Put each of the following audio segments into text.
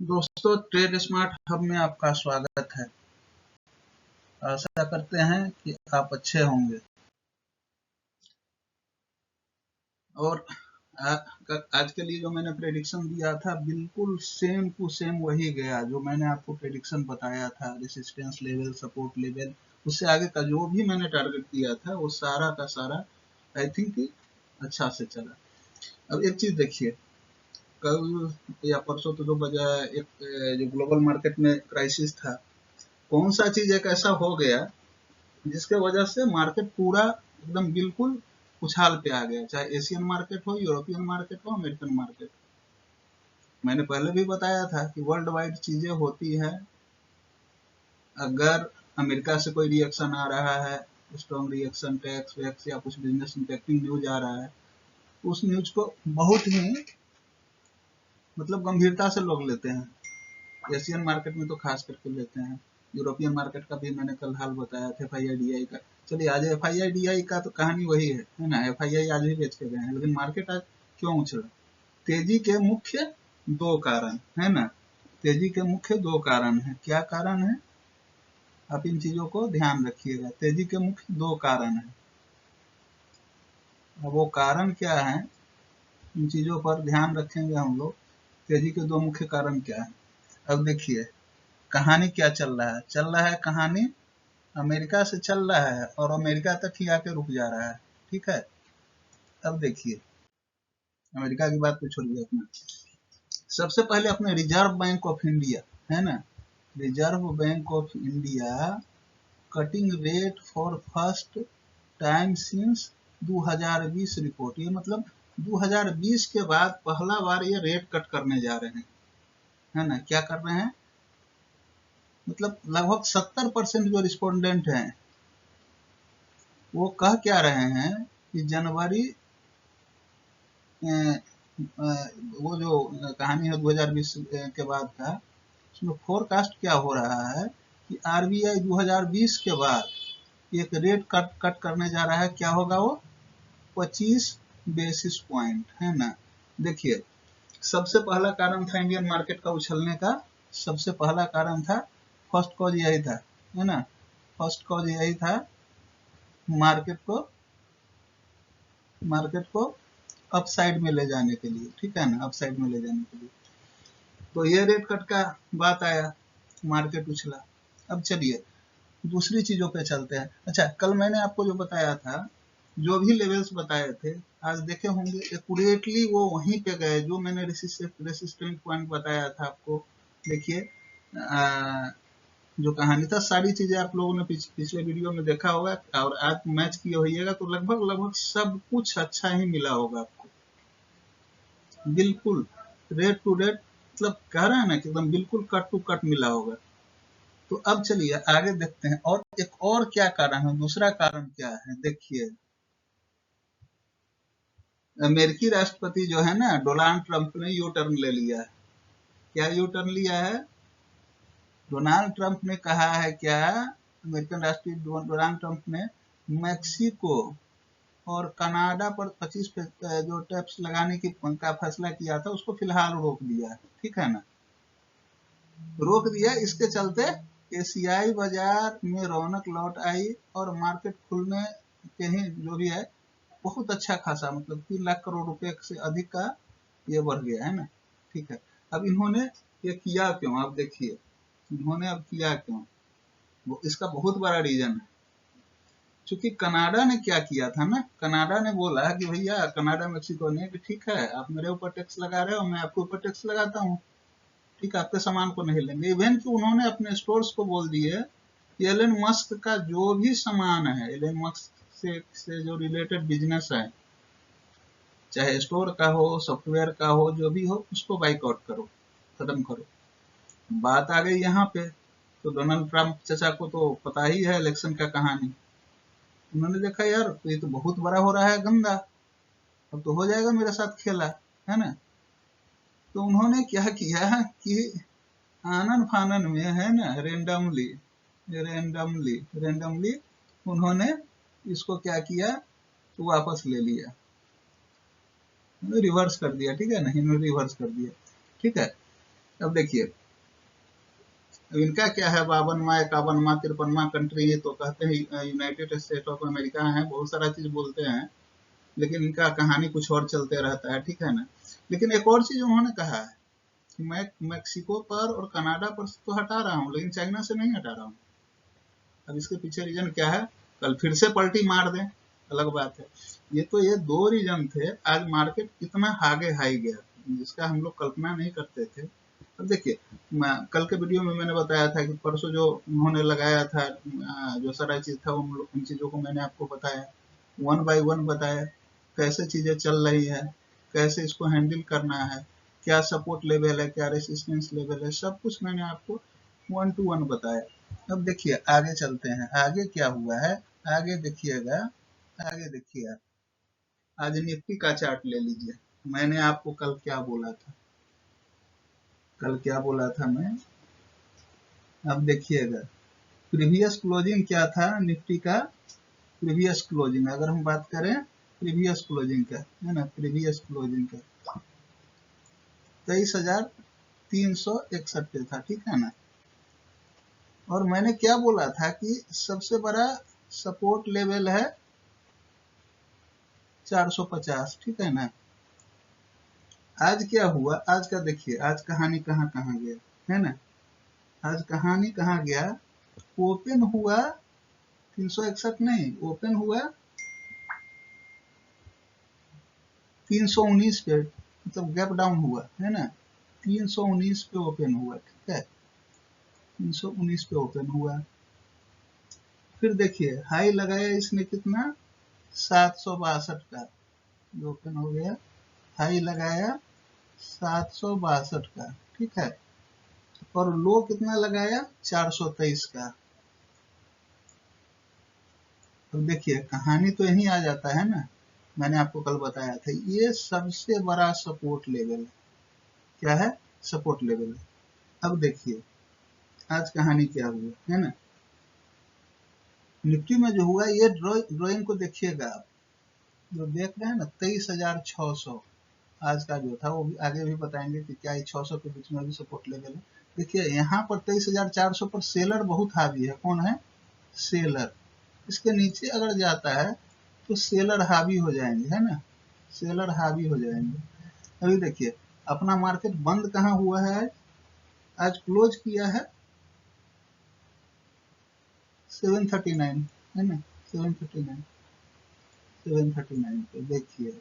दोस्तों, trade smart hub में आपका स्वागत है। आशा करते हैं कि आप अच्छे होंगे और आज के लिए जो मैंने प्रेडिक्शन दिया था बिल्कुल सेम टू सेम वही गया जो मैंने आपको प्रेडिक्शन बताया था। रेसिस्टेंस लेवल, सपोर्ट लेवल, उससे आगे का जो भी मैंने टारगेट दिया था वो सारा का सारा आई थिंक अच्छा से चला। अब एक चीज देखिए, कल या परसों तो 2 बजे एक जो ग्लोबल मार्केट में क्राइसिस था, कौन सा चीज एक ऐसा हो गया जिसके वजह से मार्केट पूरा एकदम बिल्कुल उछाल पे आ गया, चाहे एशियन मार्केट हो, यूरोपियन मार्केट हो, अमेरिकन मार्केट। मैंने पहले भी बताया था कि वर्ल्ड वाइड चीजें होती है। अगर अमेरिका से कोई रिएक्शन आ रहा है, स्ट्रॉन्ग रिएक्शन, टैक्स वैक्स या कुछ बिजनेस इंपैक्टिंग न्यूज आ रहा है, उस न्यूज को बहुत ही गंभीरता से लोग लेते हैं। एशियन मार्केट में तो खास करके लेते हैं। यूरोपियन मार्केट का भी मैंने कल हाल बताया था, FII का। चलिए, आज FII का तो कहानी वही है ना। FII आज भी बेच के गए हैं, लेकिन मार्केट आज क्यों उछला? तेजी के मुख्य 2 कारण है ना। तेजी के मुख्य 2 कारण है। क्या कारण है? आप इन चीजों को ध्यान रखिएगा। तेजी के मुख्य 2 कारण है। अब वो कारण क्या है, इन चीजों पर ध्यान रखेंगे हम लोग। तेजी के 2 मुख्य कारण क्या है? अब देखिए, कहानी क्या चल रहा है। चल रहा है कहानी अमेरिका से चल रहा है और अमेरिका तक ही आके रुक जा रहा है। ठीक है। अब देखिए, अमेरिका की बात को छोड़िए अपना। सबसे पहले अपने रिजर्व बैंक ऑफ इंडिया है ना, reserve bank of India cutting rate for first time since 2020 report. ये मतलब 2020 के बाद पहला बार ये रेट कट करने जा रहे हैं, है ना। क्या कर रहे हैं? लगभग 70% जो रिस्पोंडेंट हैं वो कह क्या रहे हैं कि जनवरी वो जो कहानी है 2020 के बाद का, उसमें फोरकास्ट क्या हो रहा है कि RBI 2020 के बाद एक रेट कट करने जा रहा है। क्या होगा वो? 25 बेसिस पॉइंट, है ना। देखिए, सबसे पहला कारण था इंडियन मार्केट का उछलने का। सबसे पहला कारण था, फर्स्ट कॉज यही था, है ना। फर्स्ट कॉज यही था मार्केट को अपसाइड में ले जाने के लिए, ठीक है ना, अपसाइड में ले जाने के लिए। तो ये रेट कट का बात आया, मार्केट उछला। अब चलिए दूसरी चीजों पे चलते हैं। अच्छा, कल मैंने आपको जो बताया था, जो भी लेवल्स बताए थे, आज देखे होंगे एक्यूरेटली वो वहीं पे गए जो मैंने रेसिस्टेंट पॉइंट बताया था आपको। देखिए, जो कहानी था, सारी चीजें आप लोगों ने पिछले वीडियो में देखा होगा और आज मैच किए होइएगा तो लगभग सब कुछ अच्छा ही मिला होगा आपको। बिल्कुल रेट टू रेट, कह रहे हैं ना कि एकदम बिल्कुल कट टू कट मिला होगा। तो अब चलिए आगे देखते हैं, और एक और क्या कारण है, दूसरा कारण क्या है। देखिए, अमेरिकी राष्ट्रपति जो है ना, डोनाल्ड ट्रंप ने यू टर्न ले लिया है। क्या यू टर्न लिया है? डोनाल्ड ट्रंप ने कहा है क्या, अमेरिकन राष्ट्रपति डोनाल्ड ट्रंप ने मैक्सिको और कनाडा पर 25 जो टैक्स लगाने का फैसला किया था उसको फिलहाल रोक दिया है। ठीक है ना, रोक दिया। इसके चलते एशियाई बाजार में रौनक लौट आई और मार्केट खुलने के ही जो भी है बहुत अच्छा खासा, 3 लाख करोड़ रुपए से अधिक का ये बढ़ गया है ना। ठीक है। अब इन्होंने ये किया क्यों? आप देखिए, इन्होंने अब किया क्यों, वो इसका बहुत बड़ा रीजन है। क्योंकि कनाडा ने क्या किया था ना, कनाडा ने बोला कि भैया, कनाडा मेक्सिको ने कि ठीक है, आप मेरे ऊपर टैक्स लगा रहे हो, मैं आपके ऊपर टैक्स लगाता हूँ। ठीक है, आपके सामान को नहीं लेंगे। इवन कि उन्होंने अपने स्टोर्स को बोल दिए कि एलन मस्क का जो भी सामान है, एलन मस्क से जो रिलेटेड बिजनेस है, चाहे स्टोर का हो, सॉफ्टवेयर का हो, जो भी हो, उसको बाइकआउट करो, खत्म करो। बात आ गई यहाँ पे, तो डोनाल्ड ट्रंप चचा को तो पता ही है इलेक्शन का कहानी। उन्होंने देखा यार, तो ये तो बहुत बड़ा हो रहा है गंदा, अब तो हो जाएगा मेरे साथ खेला, है ना। तो उन्होंने क्या किया कि आनन फानन में, है ना, रेंडमली उन्होंने इसको क्या किया, तो वापस ले लिया, रिवर्स कर दिया। ठीक है ना, इन्होंने रिवर्स कर दिया। ठीक है। अब देखिए, अब इनका क्या है, 52वां 51वां 53वां कंट्री है, तो कहते हैं यूनाइटेड स्टेट ऑफ अमेरिका है, बहुत सारा चीज बोलते हैं, लेकिन इनका कहानी कुछ और चलते रहता है, ठीक है ना। लेकिन एक और चीज उन्होंने कहा है कि मैं मैक्सिको पर और कनाडा पर तो हटा रहा हूँ, लेकिन चाइना से नहीं हटा रहा हूँ। अब इसके पीछे रीजन क्या है, कल फिर से पलटी मार दें, अलग बात है। ये दो रीजन थे, आज मार्केट कितना आगे हाई गया, जिसका हम लोग कल्पना नहीं करते थे। अब देखिए, कल के वीडियो में मैंने बताया था कि परसों जो उन्होंने लगाया था, जो सारा चीज था, उन चीजों को मैंने आपको बताया, वन बाय वन बताया, कैसे चीजें चल रही है, कैसे इसको हैंडल करना है, क्या सपोर्ट लेवल है, क्या रेसिस्टेंस लेवल है, सब कुछ मैंने आपको 1 to 1 बताया। अब देखिए आगे चलते हैं, आगे क्या हुआ है, आगे देखिएगा, आगे देखिए, आज निफ्टी का चार्ट ले लीजिए। मैंने आपको कल क्या बोला था, कल क्या बोला था मैं, अब देखिएगा, प्रीवियस क्लोजिंग क्या था निफ्टी का, प्रीवियस क्लोजिंग अगर हम बात करें प्रीवियस क्लोजिंग का, है ना, प्रीवियस क्लोजिंग का 23,361 पे था, ठीक है ना। और मैंने क्या बोला था कि सबसे बड़ा सपोर्ट लेवल है 450, ठीक है ना। आज क्या हुआ, आज का देखिए, आज कहानी कहाँ कहाँ गया, है ना। आज कहानी कहाँ गया, ओपन हुआ 361 नहीं, ओपन हुआ 319 पे, मतलब गैप डाउन हुआ, है ना। 319 पे ओपन हुआ, ठीक है, 319 पे ओपन हुआ। फिर देखिए हाई लगाया इसने कितना, 762 का, ये ओपन हो गया, हाई लगाया 762 का, ठीक है, और लो कितना लगाया 423 का। तो देखिए कहानी तो यही आ जाता है ना, मैंने आपको कल बताया था, ये सबसे बड़ा सपोर्ट लेवल है, क्या है, सपोर्ट लेवल है। अब देखिए आज कहानी क्या हुआ, है ना। निफ्टी में जो हुआ, ये ड्राइंग को देखिएगा आप, जो देख रहे हैं ना 23,600 आज का जो था, वो भी आगे भी बताएंगे कि क्या 600 के बीच में भी सपोर्ट लेवल है। देखिए यहाँ पर 23,400 पर सेलर बहुत हावी है, कौन है, सेलर। इसके नीचे अगर जाता है तो सेलर हावी हो जाएंगे, है ना, सेलर हावी हो जाएंगे। अभी देखिए अपना मार्केट बंद कहाँ हुआ है, आज क्लोज किया है 739, है ना, 739, 739 पे देखिए।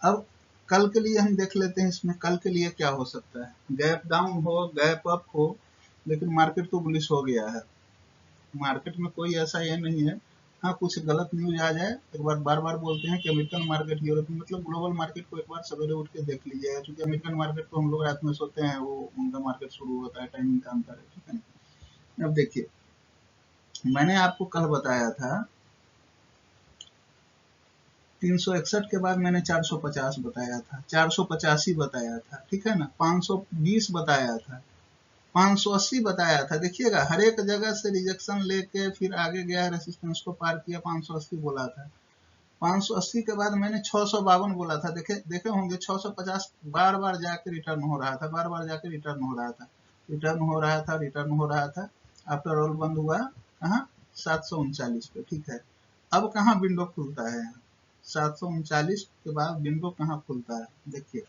अब कल के लिए हम देख लेते हैं, इसमें कल के लिए क्या हो सकता है, गैप डाउन हो, गैप अप हो, लेकिन मार्केट तो बुलिश हो गया है। मार्केट में कोई ऐसा ये नहीं है, हाँ कुछ गलत न्यूज आ जाए, एक बार बार बार बोलते हैं कि अमेरिकन मार्केट, यूरोपियन मतलब ग्लोबल मार्केट को एक बार सवेरे उठ के देख लीजिएगा, क्योंकि अमेरिकन मार्केट को हम लोग रात में सोते हैं, वो उनका मार्केट शुरू होता है, टाइमिंग का अंतर है, ठीक है ना। अब देखिए मैंने आपको कल बताया था 361 के बाद मैंने 450 बताया था, 485 बताया था, ठीक है ना, 520 बताया था, 580 बताया था। देखिएगा हर एक जगह से रिजेक्शन लेके फिर आगे गया, रेसिस्टेंस को पार किया, 580 बोला था। 580 के बाद मैंने 652 बोला था, देखे देखे होंगे 650 बार बार जाके रिटर्न हो रहा था, बार बार जाके रिटर्न हो रहा था, रिटर्न हो रहा था, रिटर्न हो रहा था। आफ्टर ऑल बंद हुआ कहाँ, 739 पे, ठीक है। अब कहाँ विंडो खुलता है, 739 के बाद विंडो कहाँ खुलता है, देखिए।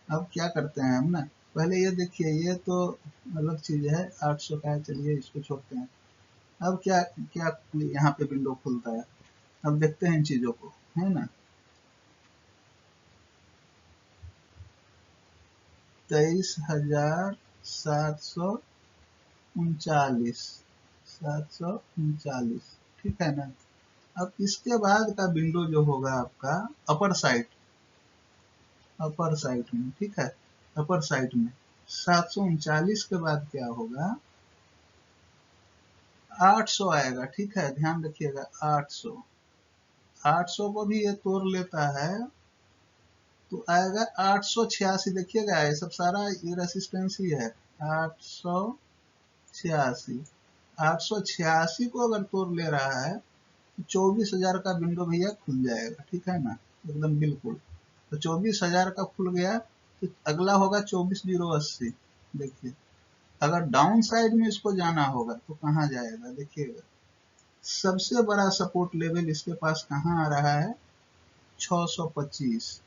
अब क्या करते हैं हम ना, पहले ये देखिए, ये तो अलग चीज है, 800 का है, चलिए इसको छोड़ते हैं। अब क्या क्या यहाँ पे विंडो खुलता है, अब देखते हैं इन चीजों को, है ना। 23,739, 739, ठीक है ना। अब इसके बाद का विंडो जो होगा आपका अपर साइड, अपर साइड में, ठीक है, अपर साइड में 739 के बाद क्या होगा, 800 आएगा, ठीक है, ध्यान रखिएगा 800, 800 को भी ये तोड़ लेता है तो आएगा 886, देखिएगा ये सब सारा ये रेसिस्टेंस ही है, 886, 886 को अगर तोड़ ले रहा है तो 24,000 का विंडो भैया खुल जाएगा, ठीक है ना, एकदम बिल्कुल। तो 24,000 का खुल गया, तो अगला होगा 24,080। देखिए अगर डाउन साइड में इसको जाना होगा तो कहाँ जाएगा, देखिएगा सबसे बड़ा सपोर्ट लेवल इसके पास कहाँ आ रहा है, 625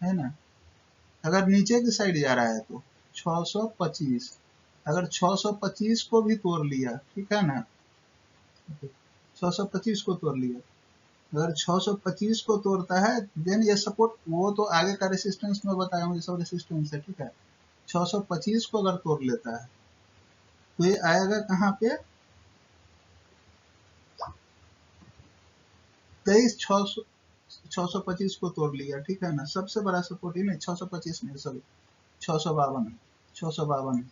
है ना। अगर नीचे की साइड जा रहा है तो 625, अगर 625 को भी तोड़ लिया, ठीक है ना, 625 को तोड़ लिया, अगर 625 को तोड़ता है देन ये सपोर्ट, वो तो आगे का रेसिस्टेंस में बताया हूँ, ये सब रेसिस्टेंस है, ठीक है। 625 को अगर तोड़ लेता है तो ये आएगा कहाँ पे, 23,625 को तोड़ लिया, ठीक है ना। सबसे बड़ा सपोर्ट ही नहीं, 625 नहीं, सॉरी 652, 652,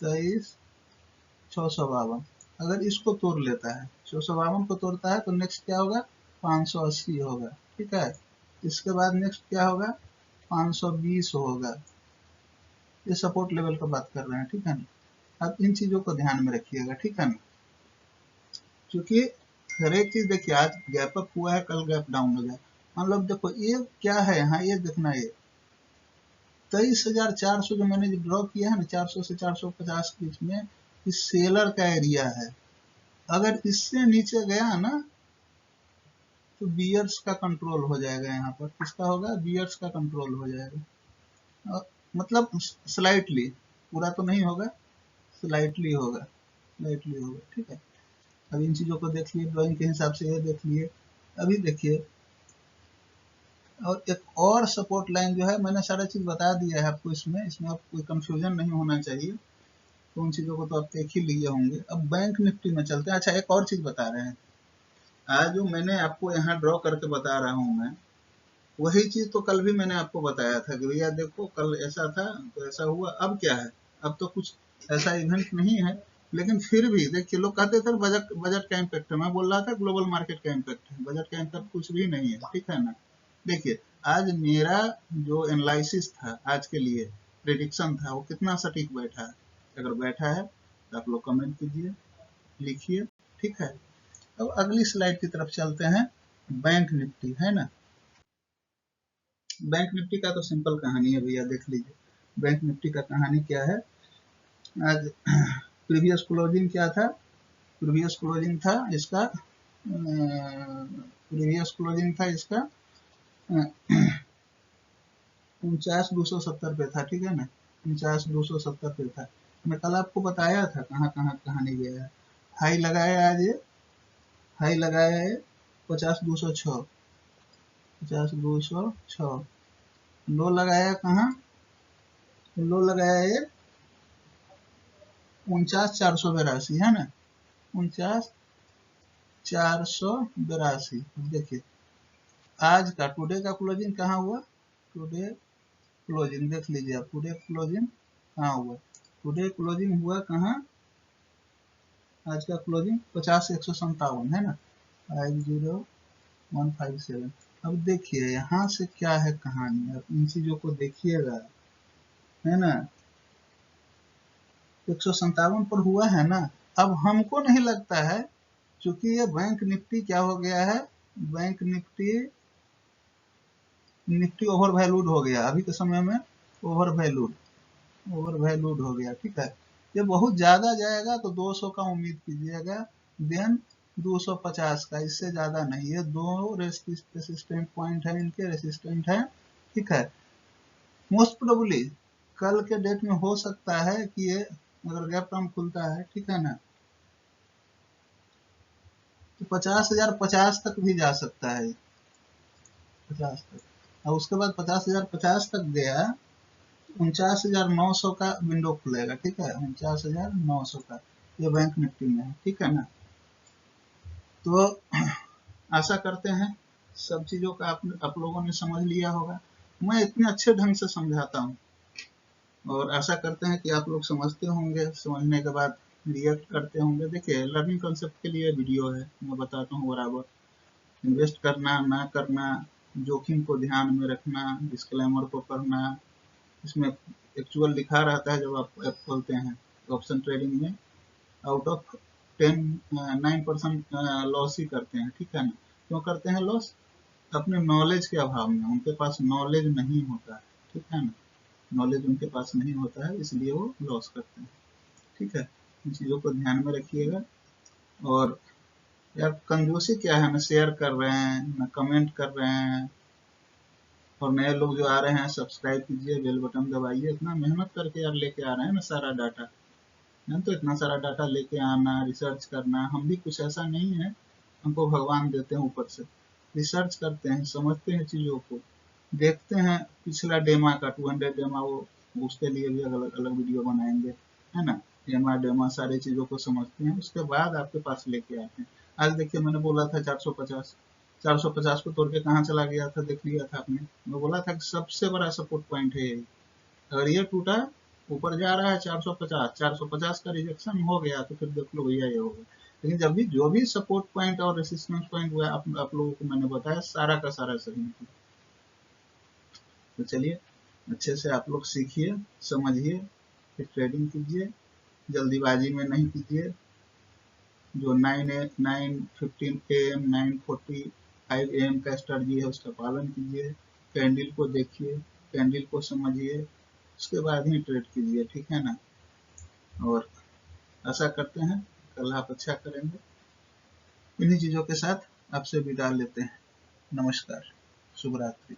23,652, अगर इसको तोड़ लेता है, 652 को तोड़ता है तो नेक्स्ट क्या होगा, 580 होगा, ठीक है। इसके बाद नेक्स्ट क्या होगा, 520 होगा। ये सपोर्ट लेवल का बात कर रहे हैं, ठीक है ना। अब इन चीजों को ध्यान में रखिएगा, ठीक है ना, क्योंकि हर एक चीज देखिए, आज गैप अप हुआ है, कल गैप डाउन हो गया। मतलब देखो ये क्या है यहाँ, ये देखना, ये 23,400 जो मैंने ड्रॉ किया है ना, 400 से 450 के बीच में, इस सेलर का एरिया है। अगर इससे नीचे गया ना तो बियर्स का कंट्रोल हो जाएगा, यहाँ पर किसका होगा, बियर्स का कंट्रोल हो जाएगा। मतलब स्लाइटली, पूरा तो नहीं होगा, स्लाइटली होगा, स्लाइटली होगा, ठीक है। अब इन चीजों को देखिए, ड्राइंग के हिसाब से ये देख लिए। अभी देखिए, और एक और सपोर्ट लाइन जो है, मैंने सारा चीज बता दिया है आपको, इसमें इसमें अब कोई कंफ्यूजन नहीं होना चाहिए, तो उन चीजों को तो आप देख ही लिए होंगे। अब बैंक निफ्टी में चलते हैं। अच्छा एक और चीज बता रहे हैं, आज जो मैंने आपको यहाँ ड्रॉ करके बता रहा हूँ मैं, वही चीज तो कल भी मैंने आपको बताया था कि भैया देखो कल ऐसा था तो ऐसा हुआ। अब क्या है, अब तो कुछ ऐसा इवेंट नहीं है, लेकिन फिर भी देखिए, लोग कहते थे बजट बजट का इम्पैक्ट है, मैं बोल रहा था ग्लोबल मार्केट का इम्पैक्ट है, बजट का इम्पैक्ट कुछ भी नहीं है, ठीक है ना। देखिए आज मेरा जो एनालिसिस था आज के लिए, प्रेडिक्शन था, वो कितना सटीक बैठा है। अगर बैठा है तो आप लोग कमेंट कीजिए, लिखिए, ठीक है। अब अगली स्लाइड की तरफ चलते हैं, बैंक निफ्टी है ना। बैंक निफ्टी का तो सिंपल कहानी है भैया, देख लीजिए बैंक निफ्टी का कहानी क्या है। आज प्रीवियस क्लोजिंग क्या था, प्रीवियस क्लोजिंग था इसका, प्रीवियस क्लोजिंग था इसका 49,270 पे था, ठीक है ना, 49,270 पे था। मैं कल आपको बताया था कहाँ कहाँ कहानी गया है। हाई लगाया आज ये, हाई लगाया है 50,206, 50,206। लो लगाया कहाँ, लो लगाया ये 49,482 है ना, 49,482। देखिए आज का टुडे का क्लोजिंग कहाँ हुआ, टुडे क्लोजिंग देख लीजिए आप, टुडे क्लोजिंग कहाँ हुआ, टुडे क्लोजिंग हुआ कहाँ, आज का क्लोजिंग 50,157 है ना, 50,157। अब देखिए यहाँ से क्या है कहानी, अब इन चीजों को देखिएगा, है ना, 157 पर हुआ है ना। अब हमको नहीं लगता है, क्योंकि ये बैंक निफ्टी क्या हो गया है, bank Nifty Nifty over valued हो गया अभी के समय में, ओवर वैल्यूड, ओवर वैल्यूड हो गया, ठीक है। ये बहुत ज्यादा जाएगा तो 200 का उम्मीद कीजिएगा, देन 250 का, इससे ज्यादा नहीं। ये दो रेसिस्टेंट पॉइंट है, इनके रेसिस्टेंट है, ठीक है। मोस्ट प्रोबेबली कल के डेट में हो सकता है कि ये अगर गैप डाउन खुलता है, ठीक है ना, तो 50,050 तक भी जा सकता है, 50 तक। और उसके बाद 50,050 तक गया, 49,900 का विंडो खुलेगा, ठीक है, 49,900 का, ये बैंक निफ्टी में है, ठीक है ना। तो आशा करते हैं सब चीजों का आप लोगों ने समझ लिया होगा। मैं इतने अच्छे ढंग से समझाता हूँ और आशा करते हैं कि आप लोग समझते होंगे, समझने के बाद रिएक्ट करते होंगे। देखिए लर्निंग कंसेप्ट के लिए वीडियो है, मैं बताता हूँ बराबर, इन्वेस्ट करना ना करना, जोखिम को ध्यान में रखना, डिस्क्लेमर को पढ़ना, इसमें एक्चुअल लिखा रहता है जब आप ऐप खोलते हैं ऑप्शन ट्रेडिंग में, आउट ऑफ 9% लॉस ही करते हैं, ठीक है ना। क्यों करते हैं लॉस, अपने नॉलेज के अभाव में, उनके पास नॉलेज नहीं होता है, ठीक है ना, नॉलेज उनके पास नहीं होता है इसलिए वो लॉस करते हैं। ठीक है, इन चीज़ों को ध्यान में रखिएगा। और यार कंजूसी क्या है, ना शेयर कर रहे हैं ना कमेंट कर रहे हैं, और नए लोग जो आ रहे हैं सब्सक्राइब कीजिए, बेल बटन दबाइए। इतना मेहनत करके यार लेके आ रहे हैं ना सारा डाटा, नहीं तो इतना सारा डाटा लेके आना, रिसर्च करना, हम भी कुछ ऐसा नहीं है हमको भगवान देते हैं ऊपर से, रिसर्च करते हैं, समझते हैं चीज़ों को, देखते हैं पिछला डेमा का 200 डेमा, वो उसके लिए भी अलग अलग वीडियो बनाएंगे, है ना, डेमा डेमा सारी चीज़ों को समझते हैं, उसके बाद आपके पास लेके आते हैं। आज देखिए मैंने बोला था 450, 450 को तोड़ के कहाँ चला गया था, देख लिया था आपने, मैं बोला था कि सबसे बड़ा सपोर्ट पॉइंट है यही, अगर ये टूटा ऊपर जा रहा है 450, 450 का रिजेक्शन हो गया तो फिर देख लो भैया ये होगा। लेकिन जब भी जो भी सपोर्ट पॉइंट और रेसिस्टेंस पॉइंट हुआ आप लोगों को मैंने बताया सारा का सारा सही निकला। तो चलिए अच्छे से आप लोग सीखिए, समझिए, फिर ट्रेडिंग कीजिए, जल्दीबाजी में नहीं कीजिए। जो 9:15 AM 9:45 AM का स्ट्रेटजी है उसका पालन कीजिए, कैंडल को देखिए, कैंडल को समझिए, उसके बाद ही ट्रेड कीजिए, ठीक है ना। और आशा करते हैं कल आप अच्छा करेंगे। इन्हीं चीज़ों के साथ आपसे विदा लेते हैं। नमस्कार, शुभ रात्रि।